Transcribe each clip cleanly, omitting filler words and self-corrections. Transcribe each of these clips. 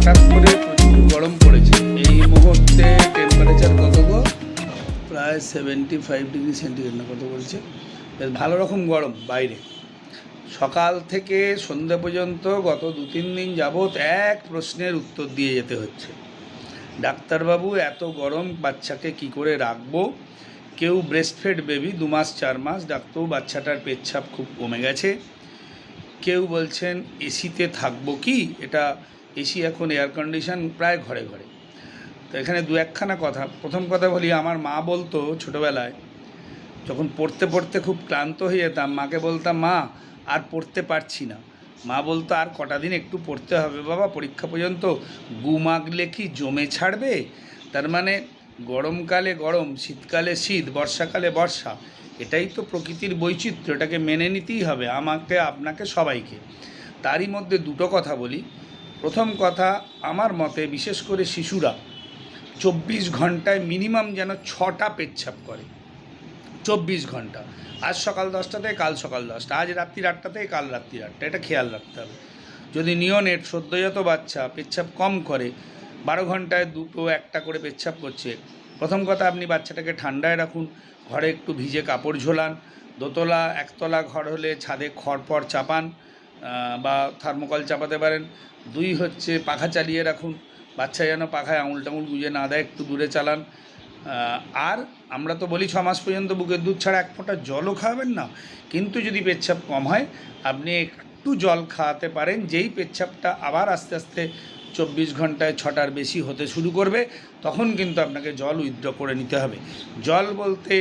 হঠাৎ করে প্রচুর গরম পড়েছে। এই মুহূর্তে টেম্পারেচার কত গো? প্রায় 75 ডিগ্রি সেন্টিগ্রেড না কত বলছে। বেশ ভালো রকম গরম বাইরে। সকাল থেকে সন্ধ্যা পর্যন্ত গত 2-3 দিন যাবৎ এক প্রশ্নের উত্তর দিয়ে যেতে হচ্ছে, ডাক্তারবাবু এত গরম বাচ্চাকে কি করে রাখবো? কেউ ব্রেস্টফেড বেবি 2 মাস 4 মাস, ডাক্তারবাবু বাচ্চাটার পেচ্ছাপ খুব কমে গেছে। কেউ বলছেন এসিতে থাকবো কি, এটা এসি এখন এয়ার কন্ডিশন প্রায় ঘরে ঘরে। তো এখানে দু একখানা কথা। প্রথম কথা বলি, আমার মা বলতো ছোটোবেলায় যখন পড়তে পড়তে খুব ক্লান্ত হয়ে যেতাম, মাকে বলতাম মা আর পড়তে পারছি না। মা বলতো আর কটা দিন একটু পড়তে হবে বাবা, পরীক্ষা পর্যন্ত। গুমাগলে কি জমে ছাড়বে? তার মানে গরমকালে গরম, শীতকালে শীত, বর্ষাকালে বর্ষা, এটাই তো প্রকৃতির বৈচিত্র্য, এটাকে মেনে নিতেই হবে আমাকে, আপনাকে, সবাইকে। তারই মধ্যে দুটো কথা বলি। প্রথম কথা, আমার মতে বিশেষ করে শিশুরা 24 ঘন্টায় মিনিমাম যেন 6টা পেচ্ছাপ করে। 24 ঘন্টা, আজ সকাল 10টা থেকে কাল সকাল 10টা, আজ রাত্রি 8টা থেকে কাল রাত্রি 8টা, এটা খেয়াল রাখতে হবে। যদি নিওনেট সদ্যজাত বাচ্চা পেচ্ছাপ কম করে, 12 ঘন্টায় 2-1টা করে পেচ্ছাপ করছে, প্রথম কথা আপনি বাচ্চাটাকে ঠান্ডায় রাখুন, ঘরে একটু ভিজে কাপড় ঝোলান, দোতলা একতলা ঘর হলে ছাদে খড়পড় চাপান বা থার্মোকল চাপাতে পারেন। 2 হচ্ছে পাখা চালিয়ে রাখুন, বাচ্চা যেন পাখায় আঙুল টাঙুল গুঁজে না দেয়, একটু দূরে চালান। আর আমরা তো বলি 6 মাস পর্যন্ত বুকের দুধ ছাড়া এক ফোঁটা জলও খাওয়াবেন না। কিন্তু যদি পেচ্ছাপ কম হয়, আপনি একটু জল খাওয়াতে পারেন। যেই পেচ্ছাপটা আবার আস্তে আস্তে 24 ঘন্টায় 6টার বেশি হতে শুরু করবে, তখন কিন্তু আপনাকে জল উইথড্র করে নিতে হবে। জল বলতে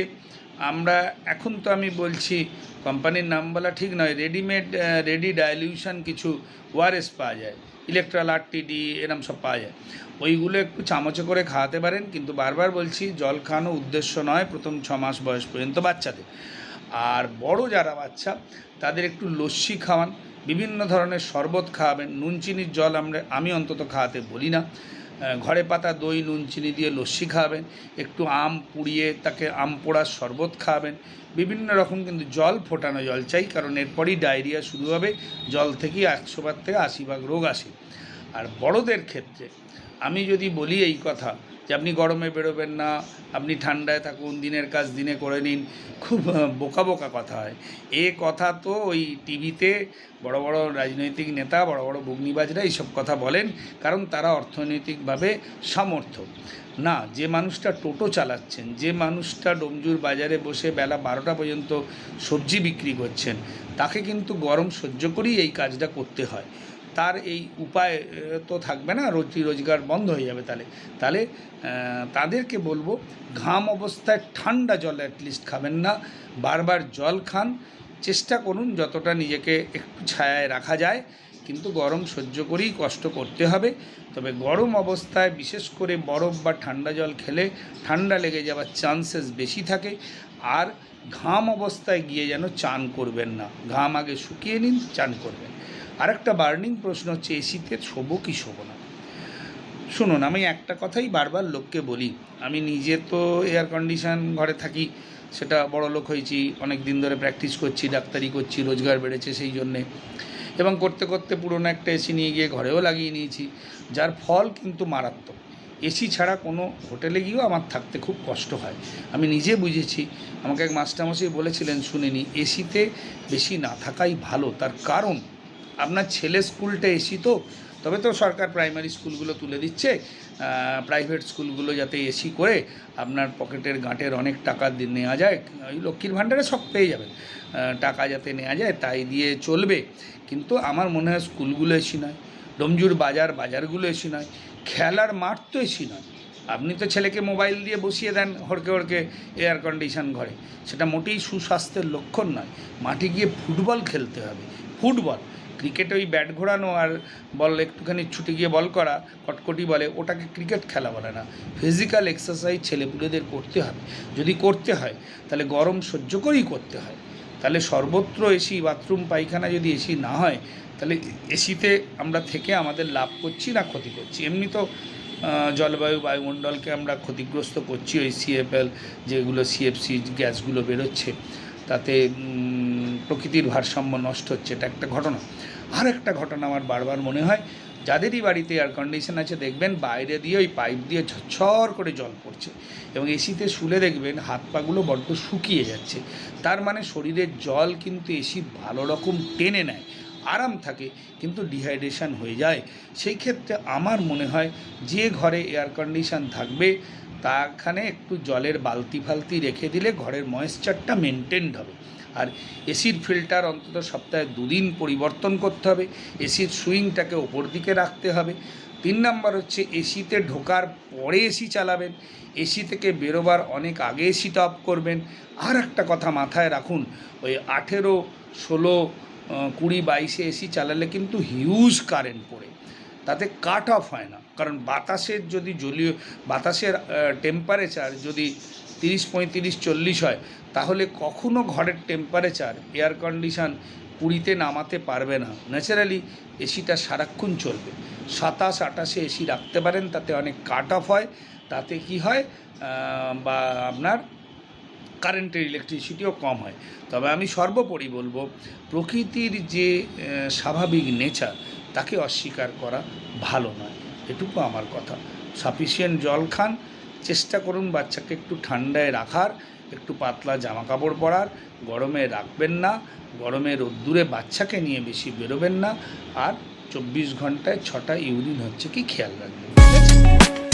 আমরা এখন তো আমি বলছি, কোম্পানির নাম বলা ঠিক নয়, রেডিমেড রেডি ডাইলিউশন কিছু ওআরএস পাওয়া যায়, ইলেকট্রল আরটিডি এরম সব পাওয়া যায়, ওইগুলো একটু চামচে করে খাওয়াতে পারেন। কিন্তু বারবার বলছি, জল খাওয়ানো উদ্দেশ্য নয় প্রথম 6 মাস বয়স পর্যন্ত বাচ্চাদের। আর বড় যারা বাচ্চা, তাদের একটু লস্যি খাওয়ান, বিভিন্ন ধরনের শরবত খাওয়াবেন। নুন চিনির জল আমি অন্তত খাওয়াতে বলি না। ঘরে পাতা দই নুন চিনি দিয়ে লস্যি খাওয়াবেন, একটু আম পুড়িয়ে তাকে আম পোড়ার শরবত খাওয়াবেন, বিভিন্ন রকম। কিন্তু জল ফোটানো জল চাই, কারণ এরপরই ডায়রিয়া শুরু হবে। জল থেকেই 100 ভাগ থেকে 80 ভাগ রোগ আসে। আর বড়দের ক্ষেত্রে আমি যদি বলি এই কথা যে আপনি গরমে বেরোবেন না, আপনি ঠান্ডায় থাকুন, দিনের কাজ দিনে করে নিন, খুব বোকা বোকা কথা হয়। এ কথা তো ওই টিভিতে বড় বড় রাজনৈতিক নেতা, বড় বড় বুগনিবাজরা এইসব কথা বলেন, কারণ তারা অর্থনৈতিকভাবে সামর্থ্য না। যে মানুষটা টোটো চালাচ্ছেন, যে মানুষটা ডোমজুর বাজারে বসে বেলা 12টা পর্যন্ত সবজি বিক্রি করছেন, তাকে কিন্তু গরম সহ্য করেই এই কাজটা করতে হয়। তার এই উপায় তো থাকবে না, রুজি রোজগার বন্ধ হয়ে যাবে। তাহলে তাদেরকে বলবো, ঘাম অবস্থায় ঠান্ডা জল অ্যাটলিস্ট খাবেন না, বারবার জল খান, চেষ্টা করুন যতটা নিজেকে একটু ছায়ায় রাখা যায়। কিন্তু গরম সহ্য করেই কষ্ট করতে হবে। তবে গরম অবস্থায় বিশেষ করে বরফ বা ঠান্ডা জল খেলে ঠান্ডা লেগে যাওয়ার চান্সেস বেশি থাকে। আর ঘাম অবস্থায় গিয়ে যেন চান করবেন না, ঘাম আগে শুকিয়ে নিন, চান করবেন। আরেকটা বার্নিং প্রশ্ন হচ্ছে, এসিতে শোবো কি শোবো না? শুনুন, আমি একটা কথাই বারবার লোককে বলি, আমি নিজে তো এয়ার কন্ডিশন ঘরে থাকি, সেটা বড় লোক হয়েছি, অনেক দিন ধরে প্র্যাকটিস করছি, ডাক্তারি করছি, রোজগার বেড়েছে সেই জন্যে, এবং করতে করতে পুরনো একটা এসি নিয়ে গিয়ে ঘরেও লাগিয়ে নিয়েছি, যার ফল কিন্তু মারাত্মক। এসি ছাড়া কোনো হোটেলে গিয়েও আমার থাকতে খুব কষ্ট হয়, আমি নিজে বুঝেছি। আমাকে এক মাস্টারমশাই বলেছিলেন, শুনিনি, এসিতে বেশি না থাকাই ভালো। তার কারণ, আপনার ছেলে স্কুলটা এসি তো, তবে তো সরকার প্রাইমারি স্কুলগুলো তুলে দিচ্ছে, প্রাইভেট স্কুলগুলো যাতে এসি করে আপনার পকেটের গাঁটের অনেক টাকা নেওয়া যায়, ওই লক্ষ্মীর ভাণ্ডারে সব পেয়ে যাবেন, টাকা যাতে নেওয়া যায় তাই দিয়ে চলবে। কিন্তু আমার মনে হয় স্কুলগুলো এসি নয়, ডোমজুর বাজারগুলো এসি নয়, খেলার মাঠ তো এসি নয়। আপনি তো ছেলেকে মোবাইল দিয়ে বসিয়ে দেন হড়কে হড়কে এয়ার কন্ডিশন ঘরে, সেটা মোটেই সুস্বাস্থ্যের লক্ষণ নয়। মাঠে গিয়ে ফুটবল খেলতে হবে, ফুটবল। ক্রিকেটে ওই ব্যাট ঘোরানো আর বল একটুখানি ছুটে গিয়ে বল করা, কটকটি বলে, ওটাকে ক্রিকেট খেলা বলে না। ফিজিক্যাল এক্সারসাইজ ছেলেপুলেদের করতে হবে। যদি করতে হয় তাহলে গরম সহ্য করেই করতে হয়। তাহলে সর্বত্র এসি, বাথরুম পায়খানা যদি এসি না হয়, তাহলে এসিতে আমরা থেকে আমাদের লাভ করছি না ক্ষতি করছি? এমনি তো জলবায়ু, বায়ুমণ্ডলকে আমরা ক্ষতিগ্রস্ত করছি। ওই সিএফএল যেগুলো সিএফসি গ্যাসগুলো বেরোচ্ছে, তাতে প্রকৃতির ভারসাম্য নষ্ট হচ্ছে, এটা একটা ঘটনা। আর একটা ঘটনা আমার বারবার মনে হয়, যাদেরই বাড়িতে এয়ার কন্ডিশন আছে দেখবেন বাইরে দিয়ে ওই পাইপ দিয়ে ঝরঝর করে জল পড়ছে, এবং এসিতে শুলে দেখবেন হাত পাগুলো বড্ড শুকিয়ে যাচ্ছে। তার মানে শরীরের জল কিন্তু এসি ভালো রকম টেনে নেয়, আরাম থাকে, কিন্তু ডিহাইড্রেশন হয়ে যায়। সেই ক্ষেত্রে আমার মনে হয় যে ঘরে এয়ার কন্ডিশন থাকবে তাখানে একটু জলের বালতি ফালতি রেখে দিলে ঘরের ময়েশ্চারটা মেনটেনড হবে। আর এসির ফিল্টার অন্তত সপ্তাহে 2 দিন পরিবর্তন করতে হবে, এসির সুইংটাকে ওপর দিকে রাখতে হবে। 3 নম্বর হচ্ছে এসিতে ঢোকার পরে এসি চালাবেন, এসি থেকে বেরোবার অনেক আগে এসিটা অফ করবেন। আর একটা কথা মাথায় রাখুন, ওই 18, 16, 20, 22 এসি চালালে কিন্তু হিউজ কারেন্ট পড়ে, তাতে কাট অফ হয় না। কারণ বাতাসের যদি বাতাসের টেম্পারেচার যদি 30, 35, 40 হয়, তাহলে কখনো ঘরের টেম্পারেচার এয়ার কন্ডিশন 20-তে নামাতে পারবে না। ন্যাচারালি এসিটা সারাক্ষণ চলবে। 27, 28-এ এসি রাখতে পারেন, তাতে অনেক কাট অফ হয়, তাতে কি হয় বা আপনার কারেন্টের ইলেকট্রিসিটিও কম হয়। তবে আমি সর্বোপরি বলবো, প্রকৃতির যে স্বাভাবিক নেচার তাকে অস্বীকার করা ভালো নয়, এটুকু আমার কথা। সাফিসিয়েন্ট জল খান, চেষ্টা করুন বাচ্চাকে একটু ঠান্ডায় রাখার, একটু পাতলা জামা কাপড় পরার, গরমে রাখবেন না, গরমে রোদ্দুরে বাচ্চাকে নিয়ে বেশি বেরোবেন না, আর 24 ঘন্টায় 6টা ইউরিন হচ্ছে কি খেয়াল রাখবেন, ঠিক আছে?